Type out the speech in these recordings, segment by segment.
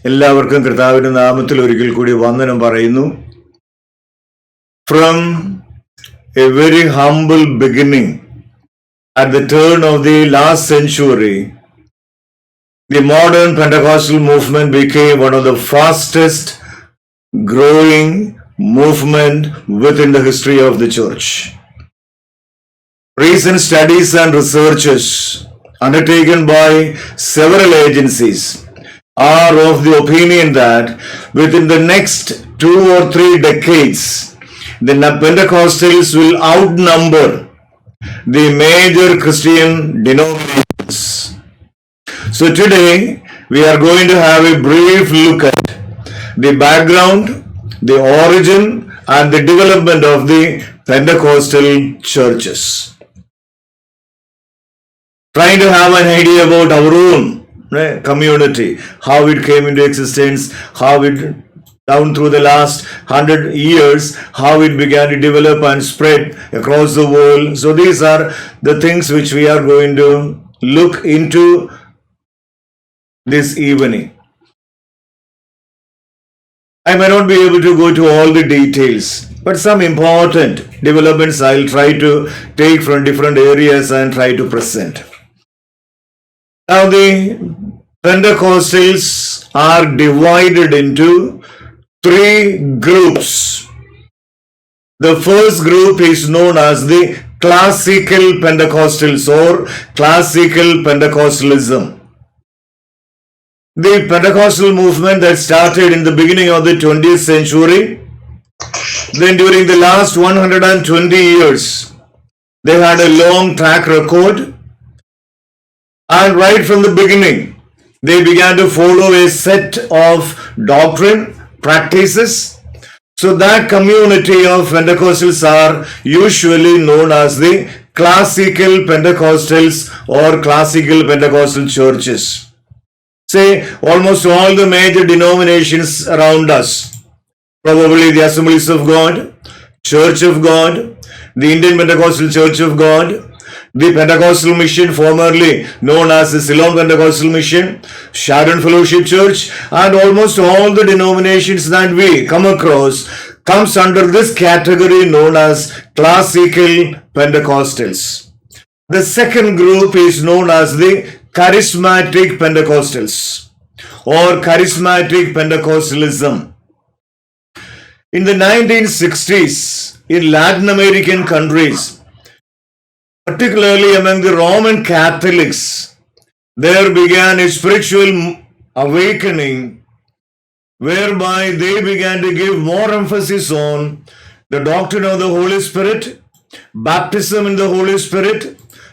എല്ലാവർക്കും കർത്താവിന്റെ നാമത്തിൽ ഒരിക്കൽ കൂടി വന്ദനം പറയുന്നു. From a very humble beginning at the turn of the last century, the modern Pentecostal movement became one of the fastest growing movement within the history of the church. Recent studies and researches undertaken by several agencies are of the opinion that within the next 2 or 3 decades, the Pentecostals will outnumber the major Christian denominations. So today, we are going to have a brief look at the background, the origin, and the development of the Pentecostal churches. Trying to have an idea about our own community, how it came into existence, how it down through the last 100 years, how it began to develop and spread across the world. So these are the things which we are going to look into this evening. I may not be able to go to all the details, but some important developments I'll try to take from different areas and try to present. Now the Pentecostals are divided into 3 groups. The first group is known as the Classical Pentecostals or Classical Pentecostalism. The Pentecostal movement that started in the beginning of the 20th century, then during the last 120 years, they had a long track record. And right from the beginning, they began to follow a set of doctrine, practices. So that community of Pentecostals are usually known as the Classical Pentecostals or Classical Pentecostal churches. Say almost all the major denominations around us, probably the Assemblies of God, Church of God, the Indian Pentecostal Church of God, the Pentecostal Mission, formerly known as the Ceylon Pentecostal Mission, Sharon Fellowship Church, and almost all the denominations that we come across comes under this category known as Classical Pentecostals. The second group is known as the Charismatic Pentecostals or Charismatic Pentecostalism. In the 1960s, in Latin American countries, particularly among the Roman Catholics, there began a spiritual awakening whereby they began to give more emphasis on the doctrine of the Holy Spirit, baptism in the Holy Spirit,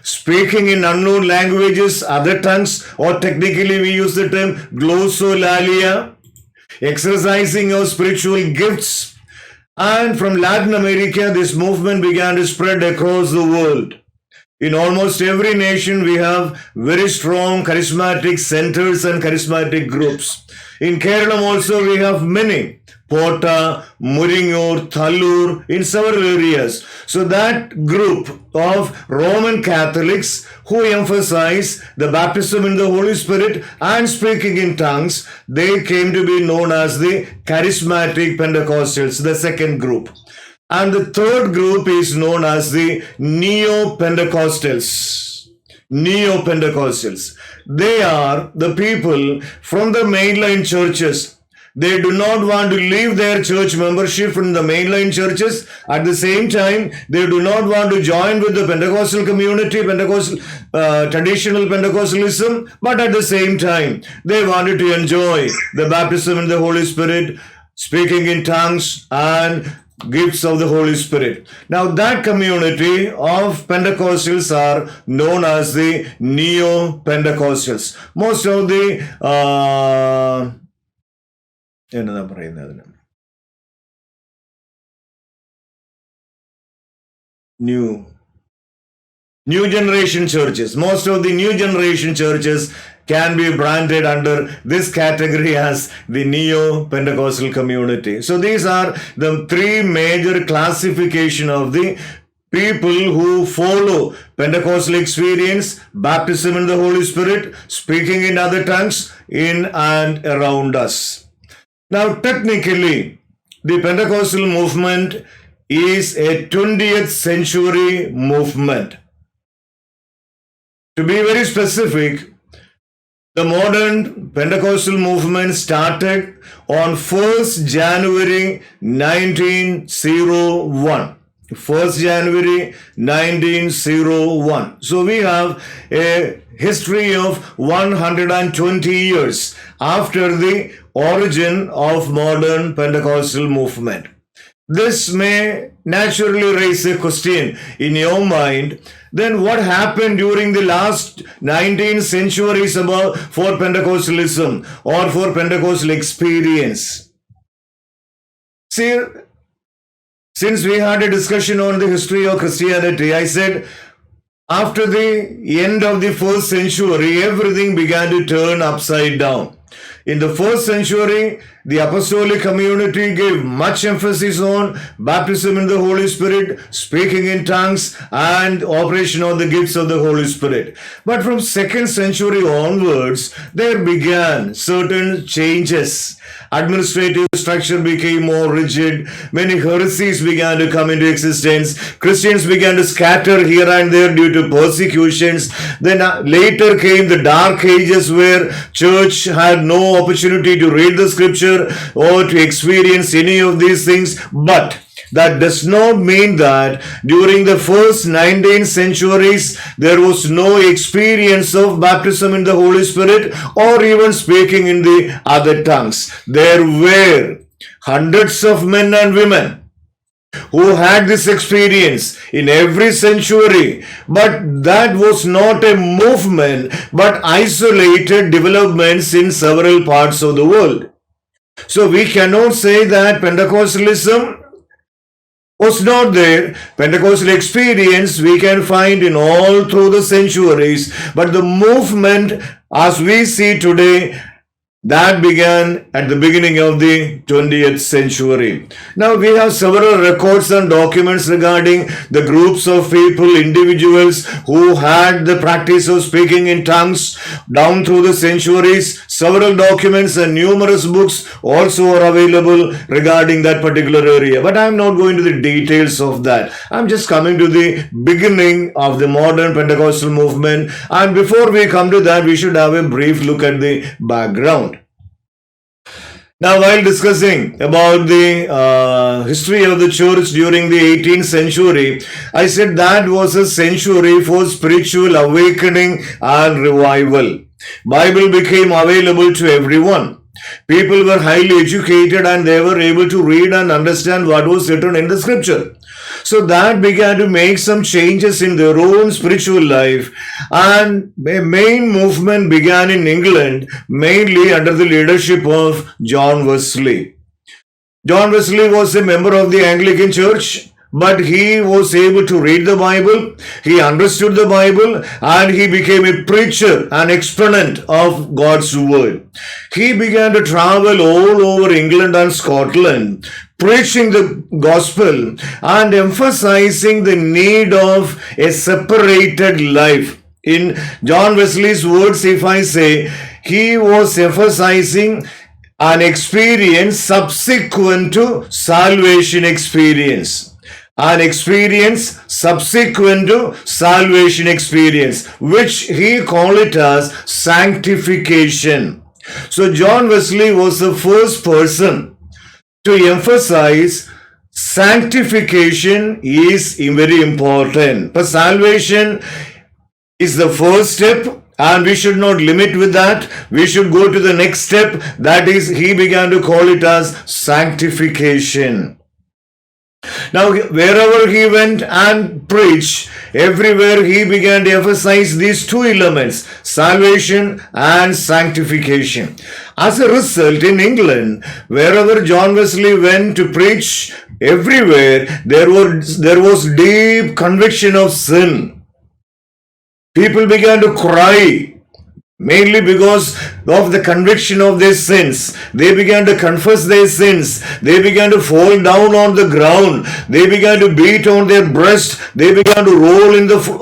speaking in unknown languages, other tongues, or technically we use the term glossolalia, exercising of spiritual gifts. And from Latin America, this movement began to spread across the world. In almost every nation, we have very strong charismatic centers and charismatic groups. In Kerala also, we have many. Pota, Muringur, Thalur, in several areas. So that group of Roman Catholics who emphasize the baptism in the Holy Spirit and speaking in tongues, they came to be known as the Charismatic Pentecostals, the second group. And the third group is known as the Neo-Pentecostals. Neo-Pentecostals. They are the people from the mainline churches. They do not want to leave their church membership in the mainline churches. At the same time, they do not want to join with the Pentecostal community, traditional Pentecostalism, but at the same time, they wanted to enjoy the baptism in the Holy Spirit, speaking in tongues, and gifts of the Holy Spirit. Now that community of Pentecostals are known as the Neo-Pentecostals. Most of the new generation churches, most of the new generation churches can be branded under this category as the Neo-Pentecostal community. So these are the 3 major classification of the people who follow Pentecostal experience, baptism in the Holy Spirit, speaking in other tongues in and around us. Now, technically, the Pentecostal movement is a 20th century movement. To be very specific, the modern Pentecostal movement started on 1st January 1901. 1st January 1901. So we have a history of 120 years after the origin of modern Pentecostal movement. This may naturally raise a question in your mind. Then what happened during the last 19 centuries for Pentecostalism or for Pentecostal experience? See, since we had a discussion on the history of Christianity, I said after the end of the first century, everything began to turn upside down. In the first century, the apostolic community gave much emphasis on baptism in the Holy Spirit, speaking in tongues, and operation of the gifts of the Holy Spirit. But from 2nd century onwards, there began certain changes. Administrative structure became more rigid. Many heresies began to come into existence. Christians began to scatter here and there due to persecutions. Then later came the Dark Ages, where church had no opportunity to read the scripture or to experience any of these things. But that does not mean that during the first 19 centuries there was no experience of baptism in the Holy Spirit or even speaking in the other tongues. There were hundreds of men and women who had this experience in every century, but that was not a movement but isolated developments in several parts of the world. So we cannot say that Pentecostalism was not there. Pentecostal experience we can find in all through the centuries, but the movement as we see today, that began at the beginning of the 20th century. Now we have several records and documents regarding the groups of people, individuals who had the practice of speaking in tongues down through the centuries. Several documents and numerous books also are available regarding that particular area. But I'm not going to the details of that. I'm just coming to the beginning of the modern Pentecostal movement. And before we come to that, we should have a brief look at the background. Now, while discussing about the history of the church during the 18th century, I said that was a century for spiritual awakening and revival. Bible became available to everyone. People were highly educated and they were able to read and understand what was written in the scripture. So that began to make some changes in their own spiritual life, and a main movement began in England, mainly under the leadership of John Wesley. John Wesley was a member of the Anglican Church, but he was able to read the Bible, he understood the Bible, and he became a preacher, an exponent of God's word. He began to travel all over England and Scotland, preaching the gospel and emphasizing the need of a separated life. In John Wesley's words, if I say, he was emphasizing an experience subsequent to salvation experience. An experience subsequent to salvation experience, which he called it as sanctification. So John Wesley was the first person to emphasize sanctification is very important. But salvation is the first step, and we should not limit with that. We should go to the next step. That is, he began to call it as sanctification. Now, wherever he went and preached, everywhere he began to emphasize these two elements, salvation and sanctification. As a result, in England, wherever John Wesley went to preach, everywhere there was deep conviction of sin. People began to cry Mainly because of the conviction of their sins. They began to confess their sins. They began to fall down on the ground. They began to beat on their breast. They began to roll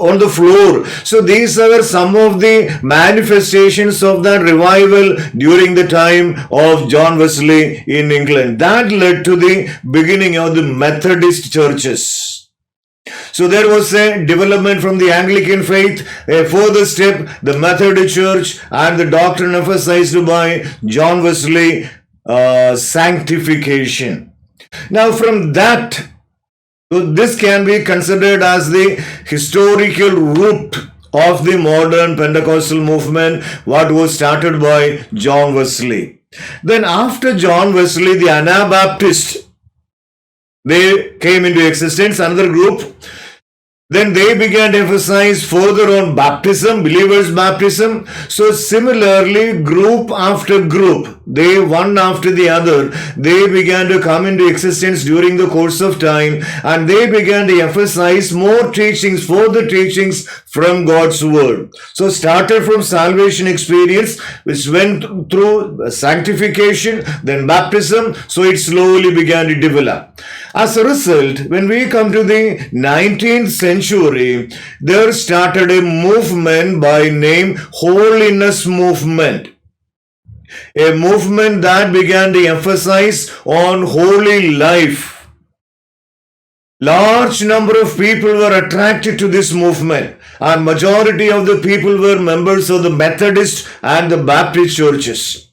on the floor. So these are some of the manifestations of that revival during the time of John Wesley in England. That led to the beginning of the Methodist churches. So there was a development from the Anglican faith, a further step, the Methodist Church, and the doctrine emphasized by John Wesley, sanctification. Now from that, so this can be considered as the historical root of the modern Pentecostal movement, what was started by John Wesley. Then after John Wesley, the Anabaptists, they came into existence, another group. Then they began to emphasize further on baptism, believers' baptism. So similarly, group after group, they one after the other, they began to come into existence during the course of time, and they began to emphasize more teachings, further teachings from God's word. So started from salvation experience, which went through sanctification, then baptism, so it slowly began to develop. As a result, when we come to the 19th century, there started a movement by name Holiness Movement. A movement that began to emphasize on holy life. Large number of people were attracted to this movement, and majority of the people were members of the Methodist and the Baptist churches.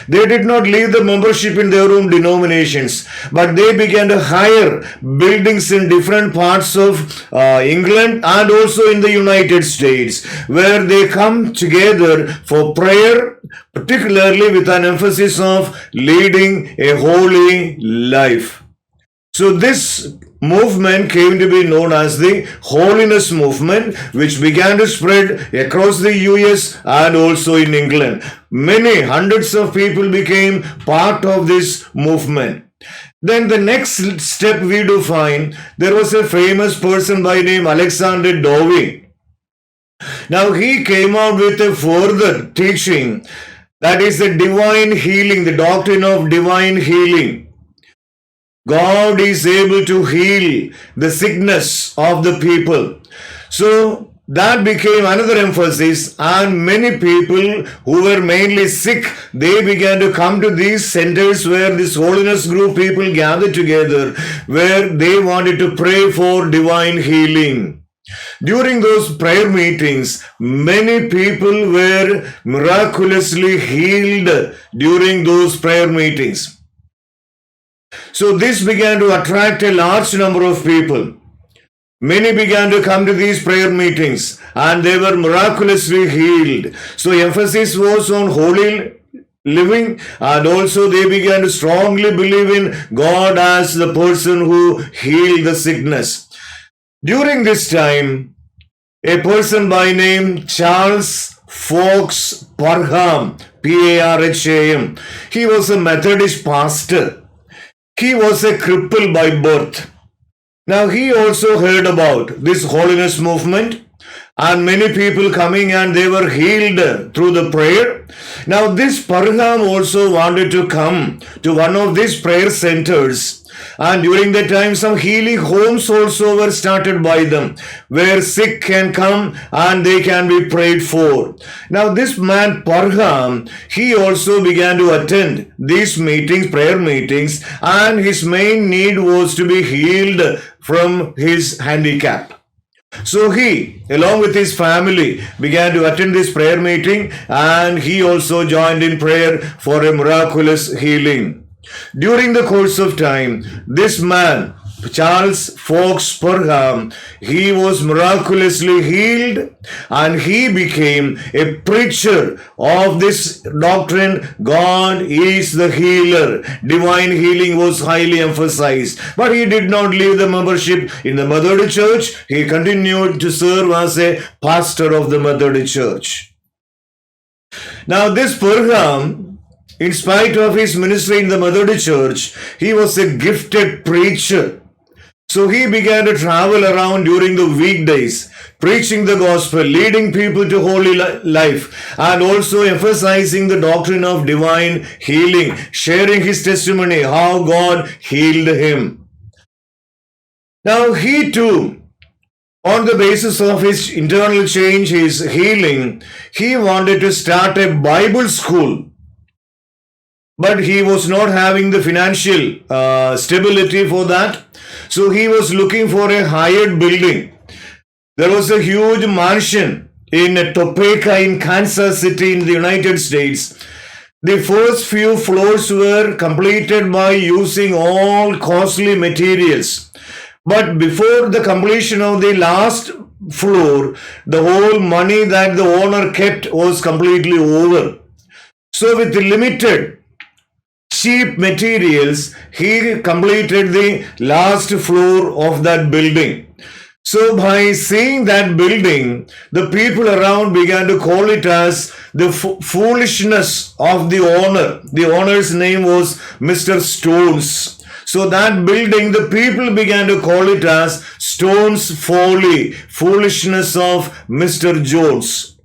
They did not leave the membership in their own denominations, but they began to hire buildings in different parts of England and also in the United States, where they come together for prayer, particularly with an emphasis of leading a holy life. So this movement came to be known as the Holiness Movement, which began to spread across the US and also in England. Many hundreds of people became part of this movement. Then the next step we do find, there was a famous person by name Alexander Dowie. Now he came out with a further teaching, that is the divine healing, the doctrine of divine healing. God is able to heal the sickness of the people. So that became another emphasis, and many people who were mainly sick, they began to come to these centers where this holiness group people gathered together, where they wanted to pray for divine healing. During those prayer meetings, many people were miraculously healed during those prayer meetings. So this began to attract a large number of people. Many began to come to these prayer meetings, and they were miraculously healed. So emphasis was on holy living, and also they began to strongly believe in God as the person who healed the sickness. During this time, a person by name Charles Fox Parham, Parham, he was a Methodist pastor. He was a cripple by birth. Now he also heard about this holiness movement, and many people coming and they were healed through the prayer. Now this Parham also wanted to come to one of these prayer centers, and during that time some healing homes also were started by them, where sick can come and they can be prayed for. Now this man Parham, he also began to attend these meetings, prayer meetings, and his main need was to be healed from his handicap. So he, along with his family, began to attend this prayer meeting, and he also joined in prayer for a miraculous healing. During the course of time, this man, Charles Fox Parham, he was miraculously healed, and he became a preacher of this doctrine. God is the healer. Divine healing was highly emphasized, but he did not leave the membership in the Methodist Church. He continued to serve as a pastor of the Methodist Church. Now this Parham, in spite of his ministry in the Methodist Church, he was a gifted preacher. So he began to travel around during the weekdays, preaching the gospel, leading people to holy life, and also emphasizing the doctrine of divine healing, sharing his testimony, how God healed him. Now he too, on the basis of his internal change, his healing, he wanted to start a Bible school. But he was not having the financial stability for that. So he was looking for a hired building. There was a huge mansion in Topeka in Kansas City in the United States. The first few floors were completed by using all costly materials. But before the completion of the last floor, the whole money that the owner kept was completely over. So with the limited cheap materials, he completed the last floor of that building. So by seeing that building, the people around began to call it as the foolishness of the owner. The owner's name was Mr. Stones. So that building, the people began to call it as Stone's Folly, foolishness of Mr. Jones.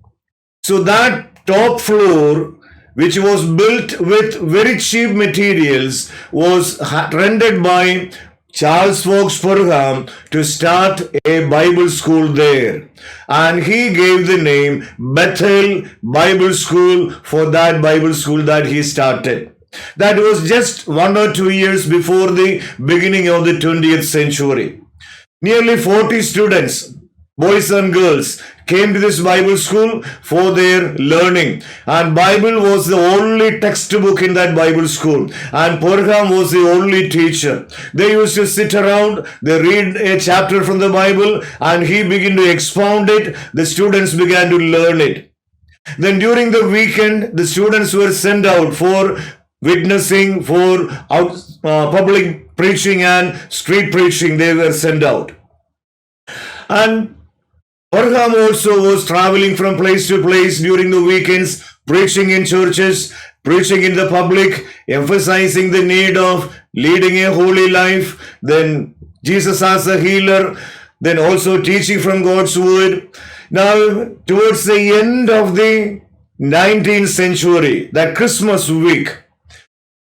So that top floor, which was built with very cheap materials, was rented by Charles Fox Parham to start a Bible school there. And he gave the name Bethel Bible School for that Bible school that he started. That was just 1 or 2 years before the beginning of the 20th century. Nearly 40 students, boys and girls, came to this Bible school for their learning. And Bible was the only textbook in that Bible school. And Parham was the only teacher. They used to sit around, they read a chapter from the Bible, and he began to expound it. The students began to learn it. Then during the weekend, the students were sent out for witnessing, for public preaching and street preaching. They were sent out. And Parham also was traveling from place to place during the weekends, preaching in churches, preaching in the public, emphasizing the need of leading a holy life, then Jesus as a healer, then also teaching from God's word. Now, towards the end of the 19th century, that Christmas week,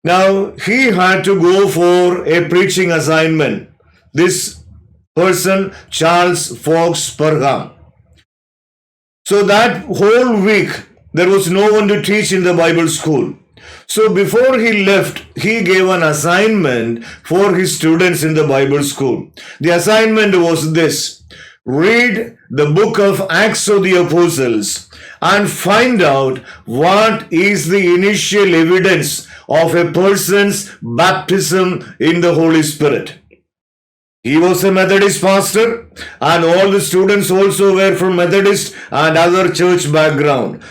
now he had to go for a preaching assignment. This person, Charles Fox Parham. So that whole week, there was no one to teach in the Bible school. So before he left, he gave an assignment for his students in the Bible school. The assignment was this: read the book of Acts of the Apostles and find out what is the initial evidence of a person's baptism in the Holy Spirit. He was a Methodist pastor, and all the students also were from Methodist and other church background.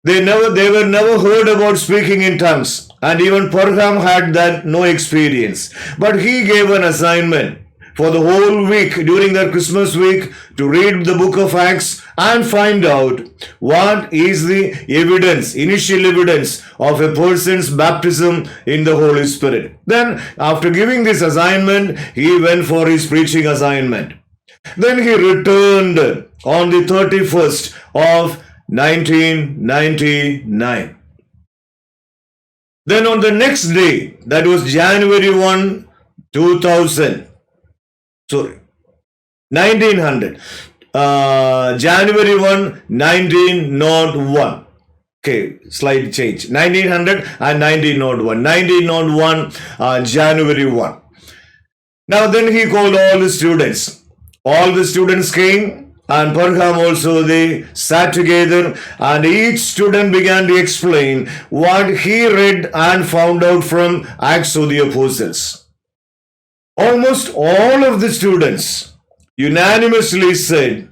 They were never heard about speaking in tongues, and even Parham had that no experience. But he gave an assignment for the whole week during that Christmas week to read the book of Acts and find out what is the evidence, initial evidence of a person's baptism in the Holy Spirit. Then after giving this assignment, he went for his preaching assignment. Then he returned on the 31st of 1999. Then on the next day, that was January 1, 2000. Sorry, 1900. January 1, 1901. Okay, slide change. 1900 and 1901. 1901, January 1. Now then he called all the students. All the students came, and Parham also, they sat together, and each student began to explain what he read and found out from Acts of the Apostles. Almost all of the students unanimously said,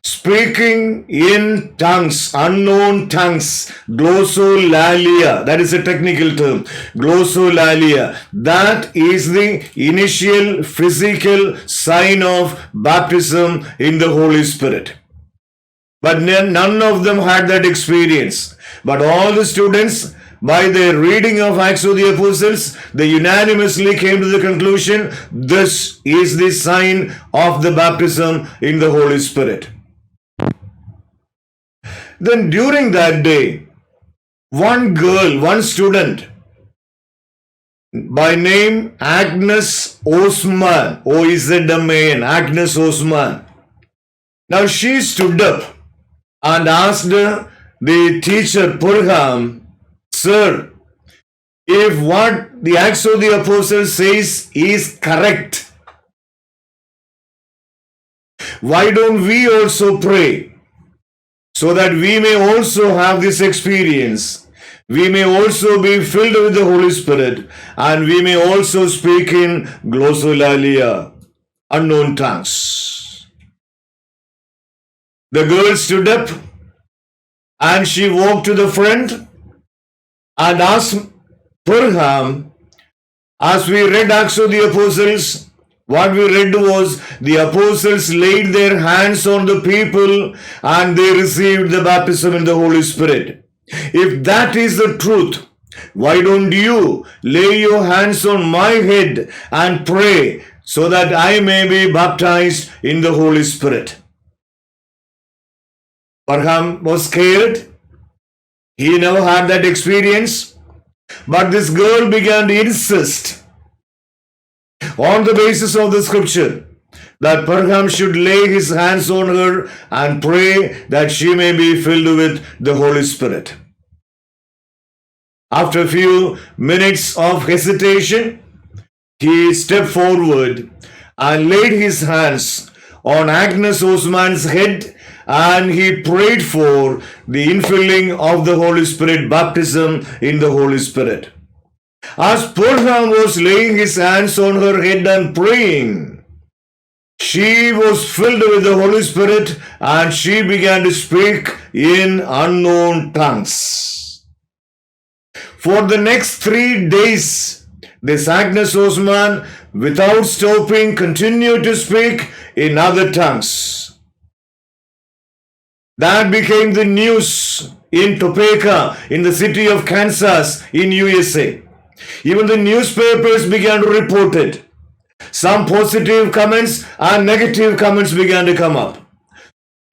speaking in tongues, unknown tongues, glossolalia, that is a technical term, glossolalia, that is the initial physical sign of baptism in the Holy Spirit. But none of them had that experience. But all the students by their reading of Acts of the Apostles, they unanimously came to the conclusion, this is the sign of the baptism in the Holy Spirit. Then during that day, one girl, one student, by name Agnes Osman, O-Z-M-A-N, Agnes Osman. Now she stood up and asked the teacher Purham, Sir, if what the Acts of the Apostles says is correct, why don't we also pray so that we may also have this experience? We may also be filled with the Holy Spirit, and we may also speak in glossolalia, unknown tongues. The girl stood up and she walked to the front and asked Purham, as we read Acts of the Apostles, what we read was the apostles laid their hands on the people and they received the baptism in the Holy Spirit. If that is the truth, why don't you lay your hands on my head and pray so that I may be baptized in the Holy Spirit? Purham was scared. He never had that experience. But this girl began to insist on the basis of the scripture that Purham should lay his hands on her and pray that she may be filled with the Holy Spirit. After a few minutes of hesitation, he stepped forward and laid his hands on Agnes Osman's head, and he prayed for the infilling of the Holy Spirit, baptism in the Holy Spirit. As Purham was laying his hands on her head and praying, she was filled with the Holy Spirit and she began to speak in unknown tongues. For the next 3 days, this Agnes Osman, without stopping, continued to speak in other tongues. That became the news in Topeka, in the city of Kansas, in USA. Even the newspapers began to report it. Some positive comments and negative comments began to come up.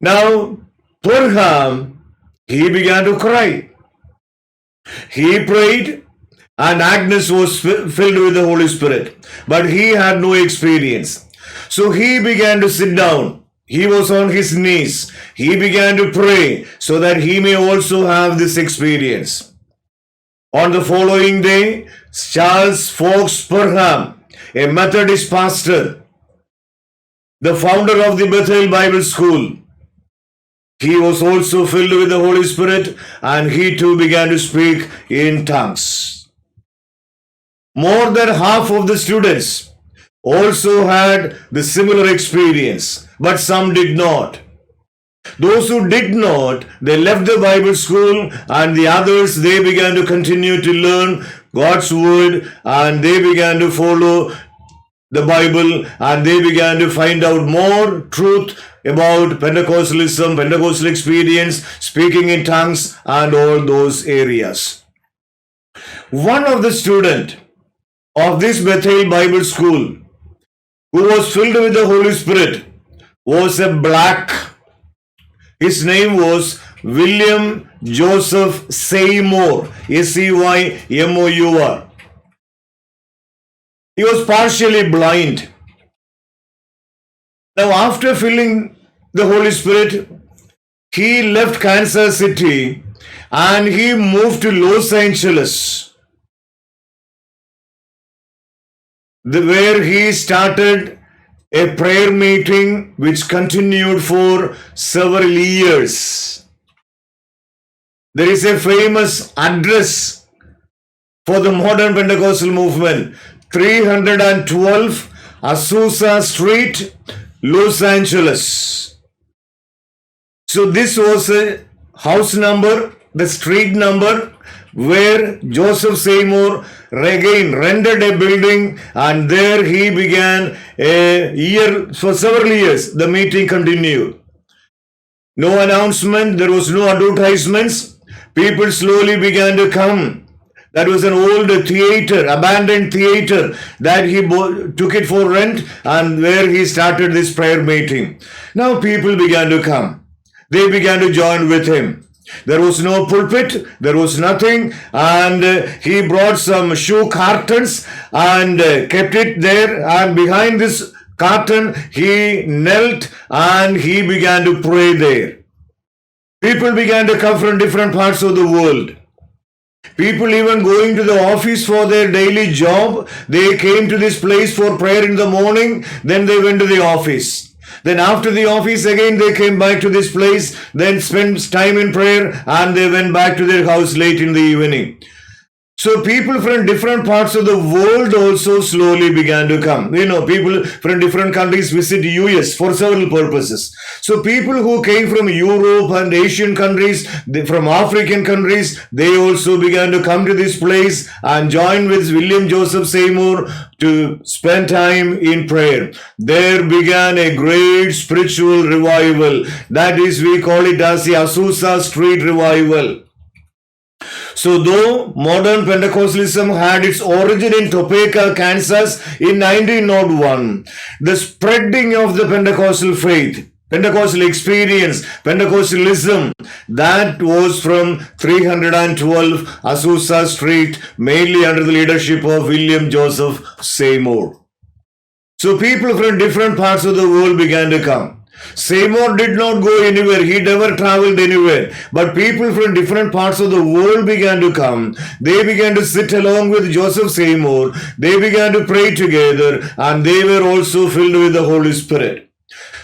Now, Purham, he began to cry. He prayed and Agnes was filled with the Holy Spirit, but he had no experience. So he began to sit down. He was on his knees. He began to pray so that he may also have this experience. On the following day, Charles Fox Purham, a Methodist pastor, the founder of the Bethel Bible School, he was also filled with the Holy Spirit and he too began to speak in tongues. More than half of the students also had the similar experience, but some did not. Those who did not, they left the Bible school, and the others, they began to continue to learn God's word, and they began to follow the Bible, and they began to find out more truth about Pentecostalism, Pentecostal experience, speaking in tongues, and all those areas. One of the students of this Bethel Bible School, who was filled with the Holy Spirit, was a black. His name was William Joseph Seymour, S-E-Y-M-O-U-R. He was partially blind. Now, after filling the Holy Spirit, he left Kansas City and he moved to Los Angeles, where he started a prayer meeting which continued for several years. There is a famous address for the modern Pentecostal movement, 312 Azusa Street, Los Angeles. So this was a house number, the street number, where Joseph Seymour again rented a building, and there he began a year, for several years, the meeting continued. No announcement, there was no advertisements. People slowly began to come That was an old theater, abandoned theater that he took it for rent, and where he started this prayer meeting. Now people began to come. They began to join with him. There was no pulpit, there was nothing, and he brought some shoe cartons and kept it there, and behind this curtain he knelt and he began to pray there. People began to come from different parts of the world. People even going to the office for their daily job, they came to this place for prayer in the morning, then they went to the office. Then after the office again they came back to this place, then spent time in prayer, and they went back to their house late in the evening. So people from different parts of the world also slowly began to come. People from different countries visit US for several purposes. So people who came from Europe and Asian countries, from African countries, they also began to come to this place and join with William Joseph Seymour to spend time in prayer. There began a great spiritual revival. That is, we call it as the Azusa Street Revival. So though modern Pentecostalism had its origin in Topeka, Kansas in 1901, the spreading of the Pentecostal faith, Pentecostal experience, Pentecostalism, that was from 312 Azusa Street, mainly under the leadership of William Joseph Seymour. So people from different parts of the world began to come. Seymour did not go anywhere. He never traveled anywhere. But people from different parts of the world began to come. They began to sit along with Joseph Seymour. They began to pray together, and they were also filled with the Holy Spirit.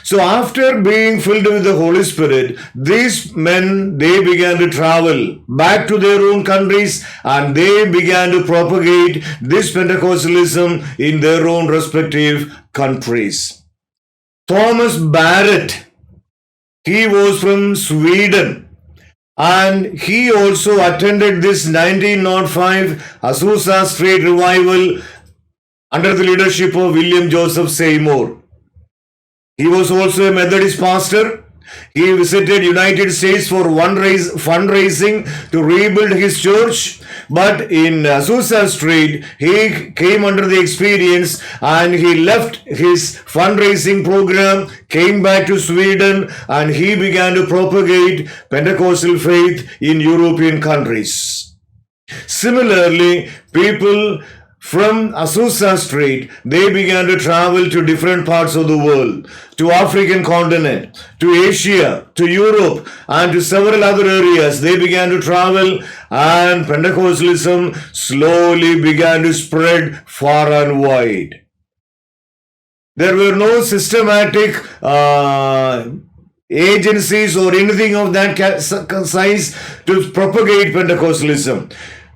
So after being filled with the Holy Spirit, these men, they began to travel back to their own countries, and they began to propagate this Pentecostalism in their own respective countries. Thomas Barrett, he was from Sweden, and he also attended this 1905 Azusa Street Revival under the leadership of William Joseph Seymour. He was also a Methodist pastor. He visited United States for fundraising to rebuild his church. But in Azusa Street, he came under the experience, and he left his fundraising program, came back to Sweden, and he began to propagate Pentecostal faith in European countries. Similarly, people from Azusa Street, they began to travel to different parts of the world, to African continent, to Asia, to Europe, and to several other areas. They began to travel, and Pentecostalism slowly began to spread far and wide. There were no systematic agencies or anything of that size to propagate Pentecostalism.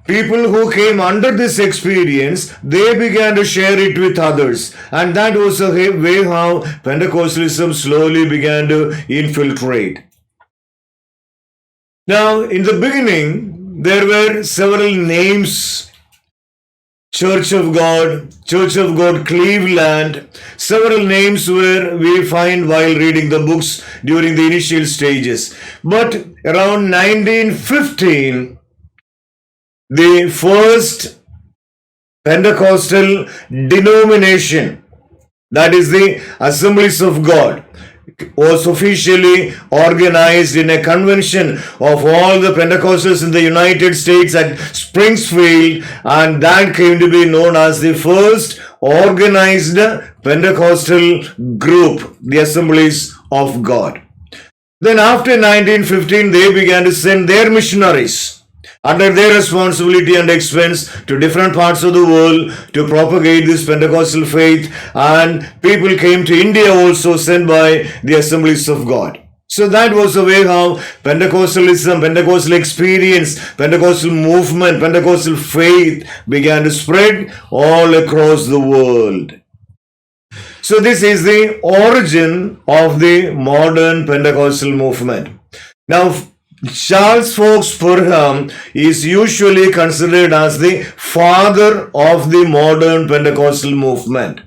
People who came under this experience, they began to share it with others. And that was the way how Pentecostalism slowly began to infiltrate. Now, in the beginning, there were several names. Church of God Cleveland, several names where we find while reading the books during the initial stages. But around 1915, the first Pentecostal denomination, that is the Assemblies of God, was officially organized in a convention of all the Pentecostals in the United States at Springfield, and that came to be known as the first organized Pentecostal group, the Assemblies of God. Then after 1915, they began to send their missionaries under their responsibility and expense to different parts of the world to propagate this Pentecostal faith, and people came to India also, sent by the Assemblies of God. So that was the way how Pentecostalism, Pentecostal experience, Pentecostal movement, Pentecostal faith began to spread all across the world. So this is the origin of the modern Pentecostal movement. Now, Charles Fox Parham is usually considered as the father of the modern Pentecostal movement.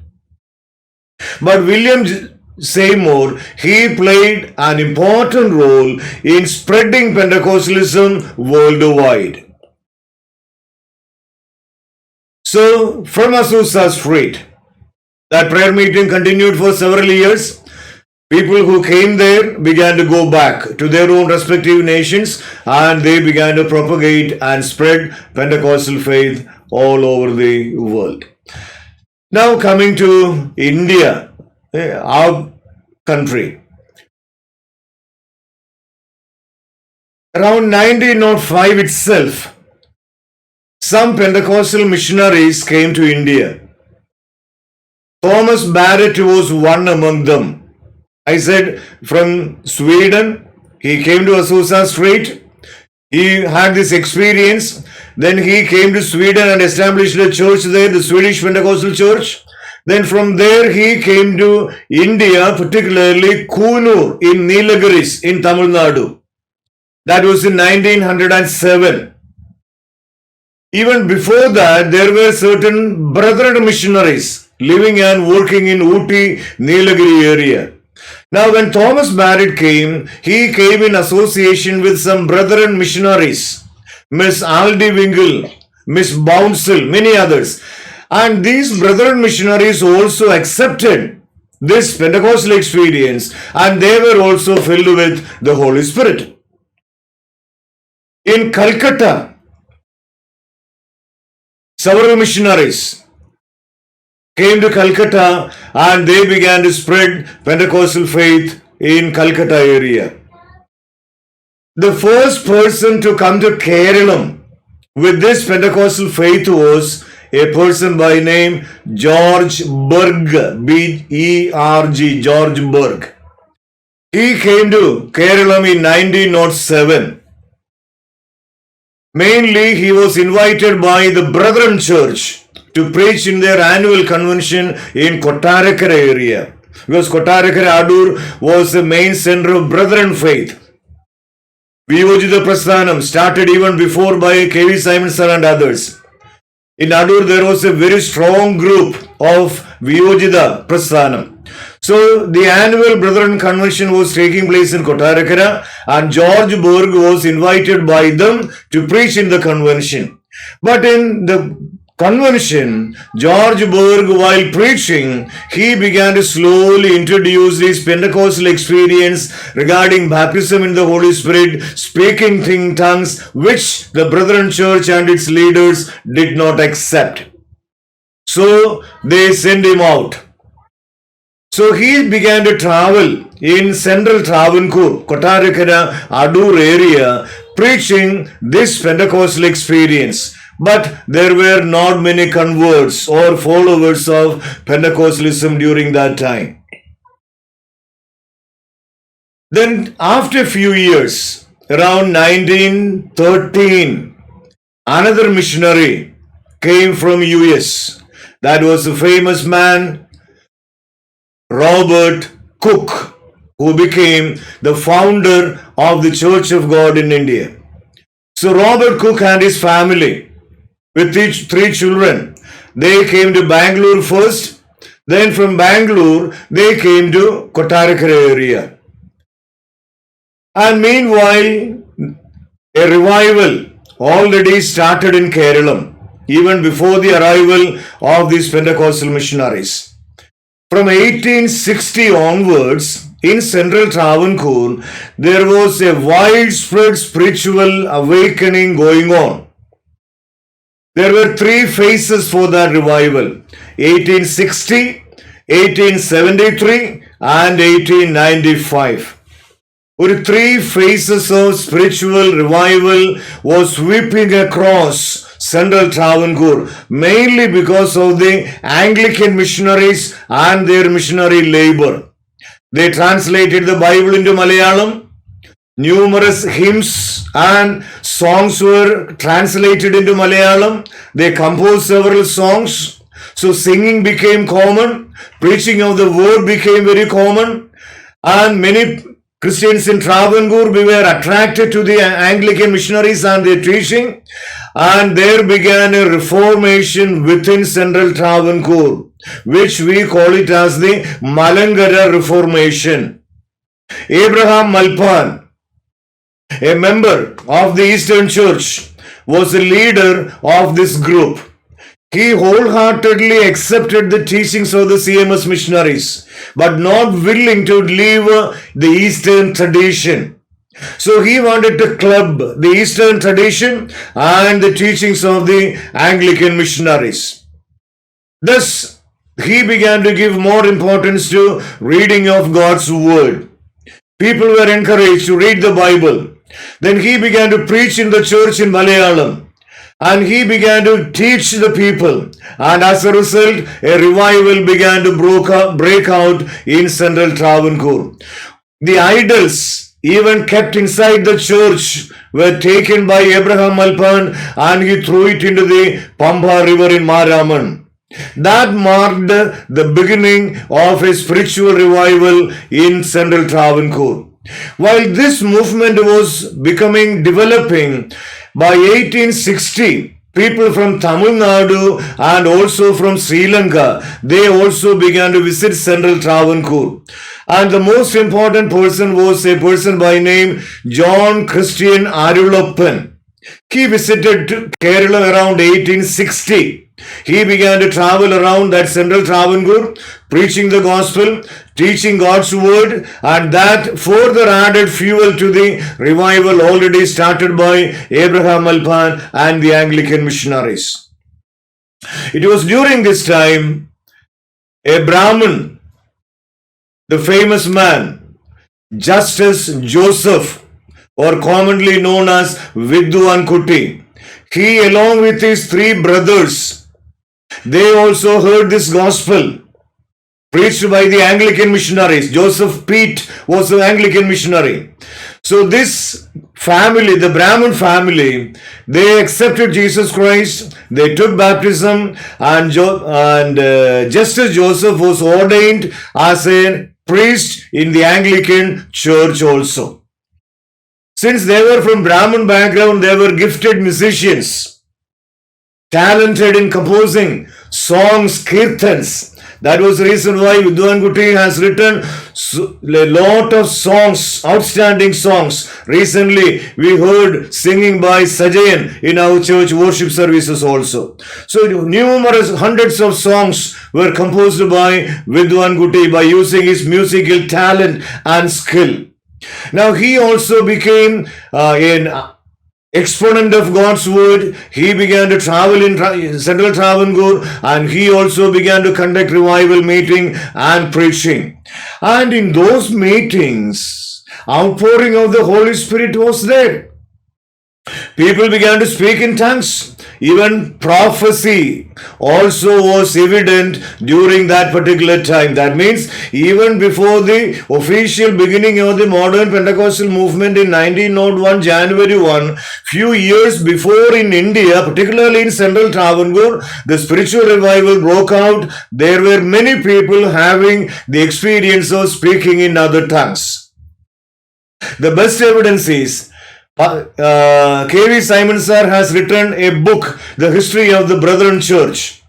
But William Seymour, he played an important role in spreading Pentecostalism worldwide. So from Azusa Street, that prayer meeting continued for several years. People who came there began to go back to their own respective nations, and they began to propagate and spread Pentecostal faith all over the world. Now coming to India, our country. Around 1905 itself, some Pentecostal missionaries came to India. Thomas Barrett was one among them. I said from Sweden, he came to Azusa Street. He had this experience. Then he came to Sweden and established a church there, the Swedish Pentecostal Church. Then from there he came to India, particularly Kunur in Nilgiris in Tamil Nadu. That was in 1907. Even before that, there were certain brethren missionaries living and working in Ooty, Nilgiri area. Now when Thomas Barrett came, he came in association with some brethren missionaries, Miss Aldywingle, Miss Bouncel, many others. And these brethren missionaries also accepted this Pentecostal experience, and they were also filled with the Holy Spirit. In Calcutta, several missionaries came to Calcutta and they began to spread Pentecostal faith in Calcutta area. The first person to come to Kerala with this Pentecostal faith was a person by name George Berg, B-E-R-G, George Berg. He came to Kerala in 1907. Mainly, he was invited by the Brethren Church to preach in their annual convention in Kottarakara area. Because Kottarakara Adur was the main center of Brethren faith. Vivojita Prasthanam started even before by K.V. Simon sir and others. In Adur, there was a very strong group of Vivojita Prasthanam. So the annual Brethren Convention was taking place in Kottarakara, and George Berg was invited by them to preach in the convention. But in the convention, George Berg, while preaching, he began to slowly introduce his Pentecostal experience regarding baptism in the Holy Spirit, speaking in tongues, which the Brethren Church and its leaders did not accept. So they sent him out. So he began to travel in central Travancore, Kottarakara, Adur area, preaching this Pentecostal experience. But there were not many converts or followers of Pentecostalism during that time. Then after a few years, around 1913, another missionary came from US. That was a famous man, Robert Cook, who became the founder of the Church of God in India. So Robert Cook and his family, with three children, they came to Bangalore first. Then from Bangalore, they came to Kottarakara area. And meanwhile, a revival already started in Kerala, even before the arrival of these Pentecostal missionaries. From 1860 onwards, in central Travancore, there was a widespread spiritual awakening going on. There were three phases for that revival: 1860, 1873, and 1895. Three phases of spiritual revival was sweeping across central Travancore, mainly because of the Anglican missionaries and their missionary labor. They translated the Bible into Malayalam. Numerous hymns and songs were translated into Malayalam. They composed several songs. So singing became common. Preaching of the word became very common. And many Christians in Travancore were attracted to the Anglican missionaries and their teaching, and there began a reformation within central Travancore, which we call it as the Malankara Reformation. Abraham Malpan, a member of the Eastern Church, was the leader of this group. He wholeheartedly accepted the teachings of the CMS missionaries, but not willing to leave the Eastern tradition. So he wanted to club the Eastern tradition and the teachings of the Anglican missionaries. Thus, he began to give more importance to reading of God's word. People were encouraged to read the Bible. Then he began to preach in the church in Malayalam. And he began to teach the people. And as a result, a revival began to break out in central Travancore. The idols even kept inside the church were taken by Abraham Malpan, and he threw it into the Pamba river in Maraman. That marked the beginning of a spiritual revival in central Travancore. While this movement was developing, by 1860, people from Tamil Nadu and also from Sri Lanka, they also began to visit central Travancore. And the most important person was a person by name John Christian Arulappan. He visited Kerala around 1860. He began to travel around that central Travancore, preaching the gospel, teaching God's word, and that further added fuel to the revival already started by Abraham Malpan and the Anglican missionaries. It was during this time a Brahmin, the famous man, Justus Joseph, or commonly known as Vidwan Kuti, he along with his three brothers, they also heard this gospel preached by the Anglican missionaries. Joseph Pete was an Anglican missionary. So this family, the Brahmin family, they accepted Jesus Christ, they took baptism, and Justus Joseph was ordained as a priest in the Anglican church also. Since they were from Brahmin background, they were gifted musicians, talented in composing songs, kirtans. That was the reason why Vidwan Kuti has written a lot of songs, outstanding songs. Recently, we heard singing by Sajayan in our church worship services also. So numerous hundreds of songs were composed by Vidwan Kuti by using his musical talent and skill. Now he also became an exponent of God's word. He began to travel in central Travancore, and he also began to conduct revival meeting and preaching. And in those meetings, outpouring of the Holy Spirit was there. People began to speak in tongues. Even prophecy also was evident during that particular time. That means even before the official beginning of the modern Pentecostal movement in 1901, January 1, few years before in India, particularly in central Travancore, the spiritual revival broke out. There were many people having the experience of speaking in other tongues. The best evidence is K.V. Simon sir has written a book, The History of the Brethren Church.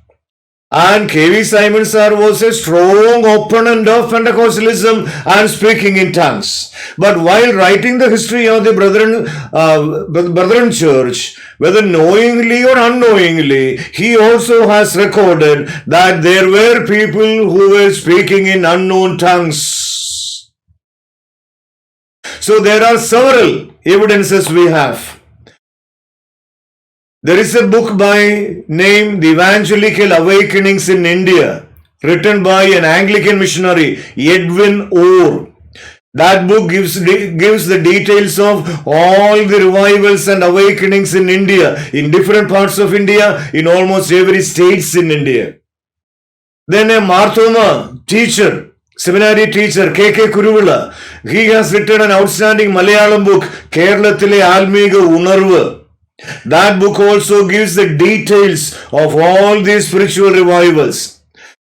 And K.V. Simon sir was a strong opponent of Pentecostalism and speaking in tongues. But while writing the history of the Brethren Church, whether knowingly or unknowingly, he also has recorded that there were people who were speaking in unknown tongues. So there are several evidences we have. There is a book by name The Evangelical Awakenings in India, written by an Anglican missionary, Edwin Orr. That book gives the details of all the revivals and awakenings in India, in different parts of India, in almost every states in India. Then a Marthoma teacher, seminary teacher, K.K. Kuruvula, he has written an outstanding Malayalam book, Keralathile Almiga Unarvu. That book also gives the details of all these spiritual revivals.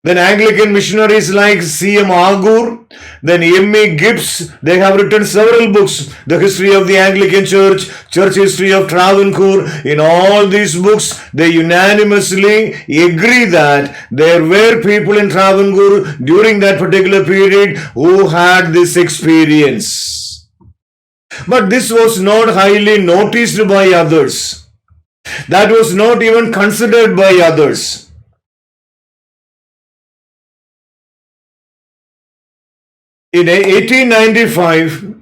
Then Anglican missionaries like C.M. Agur, then M.A. Gibbs, they have written several books, The History of the Anglican Church, Church History of Travancore. In all these books, they unanimously agree that there were people in Travancore during that particular period who had this experience. But this was not highly noticed by others. That was not even considered by others. In 1895,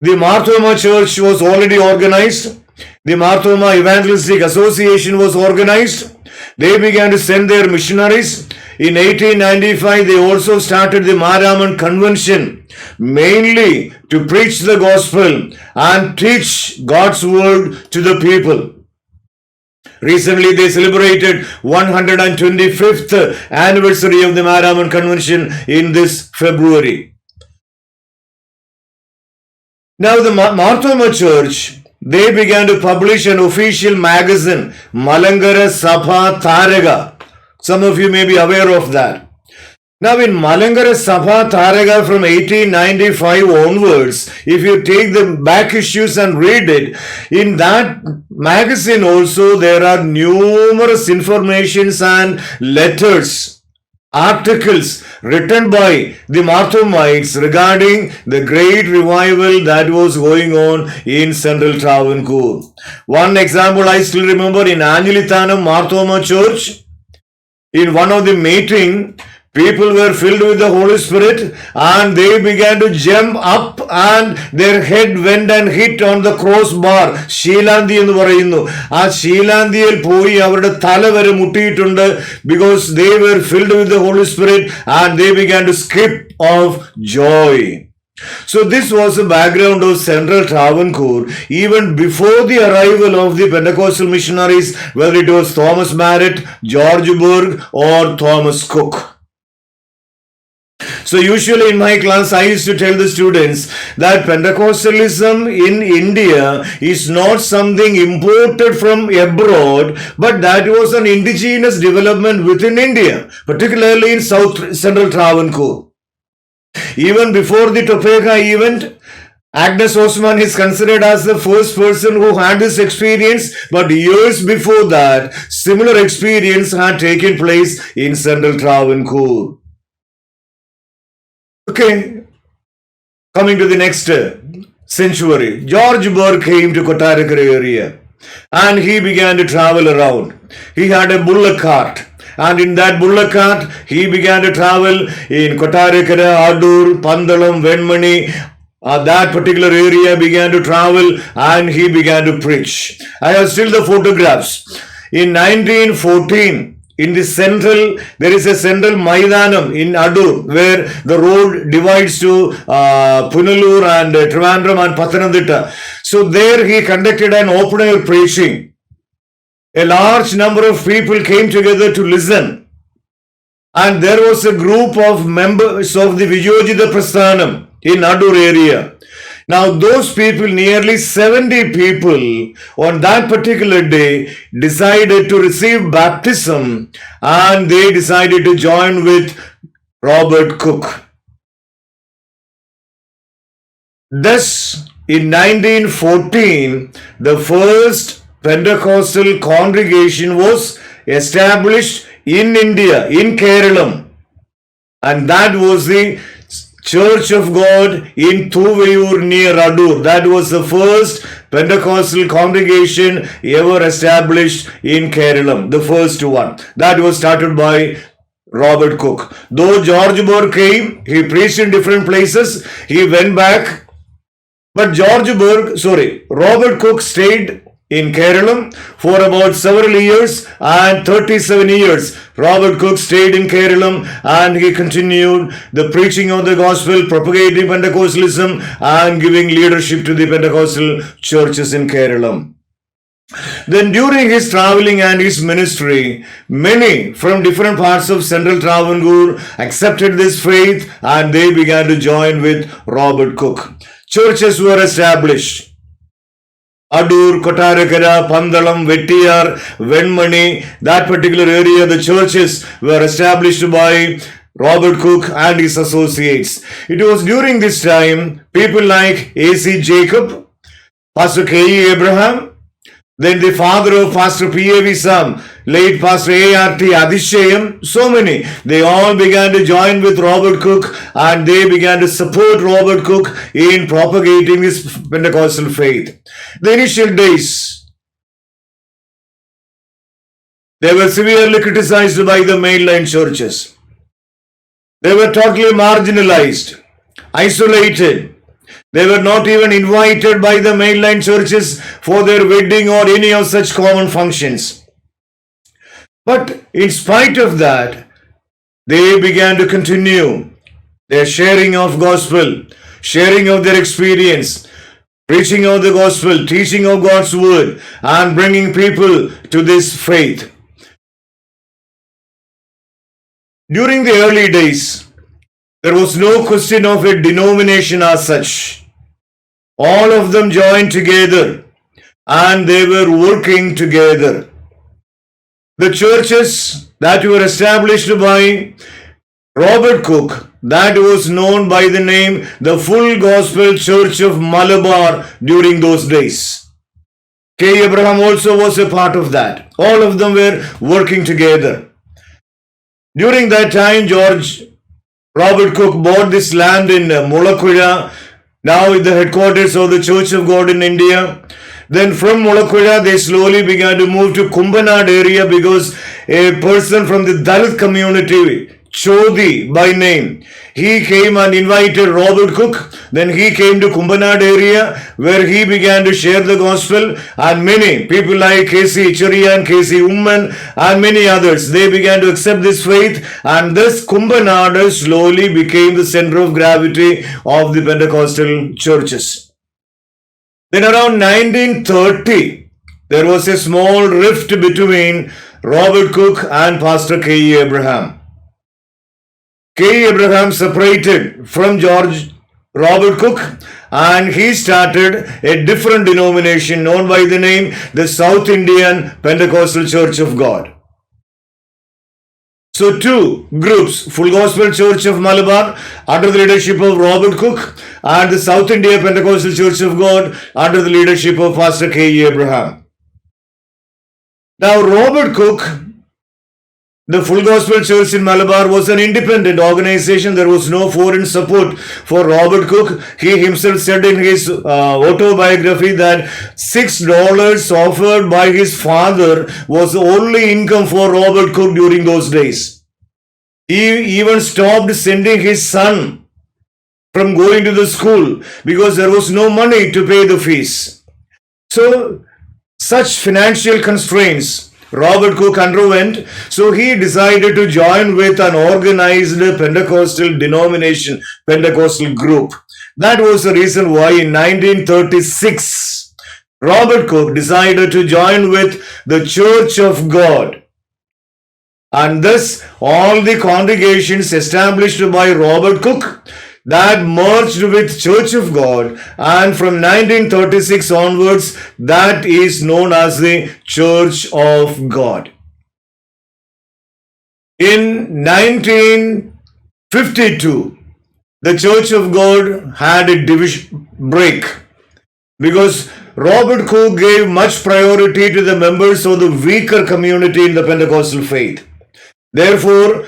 the Marthoma Church was already organized. The Marthoma Evangelistic Association was organized. They began to send their missionaries. In 1895, they also started the Maraman Convention, mainly to preach the gospel and teach God's word to the people. Recently, they celebrated 125th anniversary of the Maraman Convention in this February. Now, the Marthoma Church, they began to publish an official magazine, Malangara Sabha Taraga. Some of you may be aware of that. Now, in Malangara Sabha Taraga from 1895 onwards, if you take the back issues and read it, in that magazine also there are numerous informations and letters, articles written by the Marthomites regarding the great revival that was going on in Central Travancore. One example I still remember in Anjalithanam Marthoma Church, in one of the meeting, people were filled with the Holy Spirit and they began to jump up and their head went and hit on the crossbar. Sheelandi എന്ന് പറയുന്നു. ആ ശീലാന്തിയിൽ പോയി അവരുടെ തല വരെ മുട്ടിയിട്ടുണ്ട് because they were filled with the Holy Spirit and they began to skip of joy. So this was the background of Central Travancore even before the arrival of the Pentecostal missionaries, whether it was Thomas Marett, George Burg or Thomas Cook. So usually in my class, I used to tell the students that Pentecostalism in India is not something imported from abroad, but that was an indigenous development within India, particularly in South Central Travancore. Even before the Topeka event, Agnes Osman is considered as the first person who had this experience, but years before that, similar experience had taken place in Central Travancore. Okay, coming to the next century, George Burg came to Kottarakara area and he began to travel around. He had a bullock cart. And in that bullock cart, he began to travel in Kottarakara, Adur, Pandalam, Venmani. That particular area began to travel and he began to preach. I have still the photographs. In 1914, in the central, there is a central Maidanam in Adur where the road divides to Punalur and Trivandrum and Pathanamthitta. So there he conducted an open air preaching. A large number of people came together to listen. And there was a group of members of the Vijayojita Prasthanam in Adur area. Now those people, nearly 70 people on that particular day decided to receive baptism and they decided to join with Robert Cook. Thus, in 1914, the first Pentecostal congregation was established in India, in Kerala, and that was the Church of God in Thuvayur near Adur. That was the first Pentecostal congregation ever established in Kerala, the first one. That was started by Robert Cook. Though George Burg came, he preached in different places, he went back, but Robert Cook stayed in Kerala for about several years, and 37 years Robert Cook stayed in Kerala and he continued the preaching of the gospel, propagating Pentecostalism and giving leadership to the Pentecostal churches in Kerala. Then during his traveling and his ministry, many from different parts of Central Travancore accepted this faith and they began to join with Robert Cook. Churches were established. Adur, Kottarakara, Pandalam, Vettiyar, Venmani, that particular area, the churches were established by Robert Cook and his associates. It was during this time, people like A.C. Jacob, Pastor K.E. Abraham, then the father of Pastor P.A.V. Sam, late Pastor A.R.T. Adishayam, so many. They all began to join with Robert Cook and they began to support Robert Cook in propagating this Pentecostal faith. The initial days, they were severely criticized by the mainline churches. They were totally marginalized. isolated. They were not even invited by the mainline churches for their wedding or any of such common functions. But in spite of that, they began to continue their sharing of gospel, sharing of their experience, preaching of the gospel, teaching of God's word, and bringing people to this faith. During the early days, there was no question of a denomination as such. All of them joined together and they were working together. The churches that were established by Robert Cook, that was known by the name the Full Gospel Church of Malabar during those days. K. Abraham also was a part of that. All of them were working together. During that time, Robert Cook bought this land in Mulakkuzha, now in the headquarters of the Church of God in India. Then from Mulakkuzha, they slowly began to move to Kumbanad area because a person from the Dalit community, Chodhi by name, he came and invited Robert Cook. Then he came to Kumbanad area where he began to share the gospel, and many people like K.C. Cherian, K.C. Umman and many others, they began to accept this faith, and this Kumbanad slowly became the center of gravity of the Pentecostal churches. Then around 1930, there was a small rift between Robert Cook and Pastor K. Abraham. K. Abraham separated from Robert Cook and he started a different denomination known by the name the South Indian Pentecostal Church of God. So two groups, Full Gospel Church of Malabar under the leadership of Robert Cook and the South India Pentecostal Church of God under the leadership of Pastor K. Abraham. Now Robert Cook, the Full Gospel Church in Malabar, was an independent organization. There was no foreign support for Robert Cook. He himself said in his autobiography that $6 offered by his father was the only income for Robert Cook during those days. He even stopped sending his son from going to the school because there was no money to pay the fees. So, such financial constraints Robert Cook underwent, so he decided to join with an organized Pentecostal denomination, Pentecostal group. That was the reason why in 1936, Robert Cook decided to join with the Church of God. And thus, all the congregations established by Robert Cook that merged with Church of God, and from 1936 onwards, that is known as the Church of God. In 1952, the Church of God had a division break because Robert Cook gave much priority to the members of the weaker community in the Pentecostal faith. Therefore,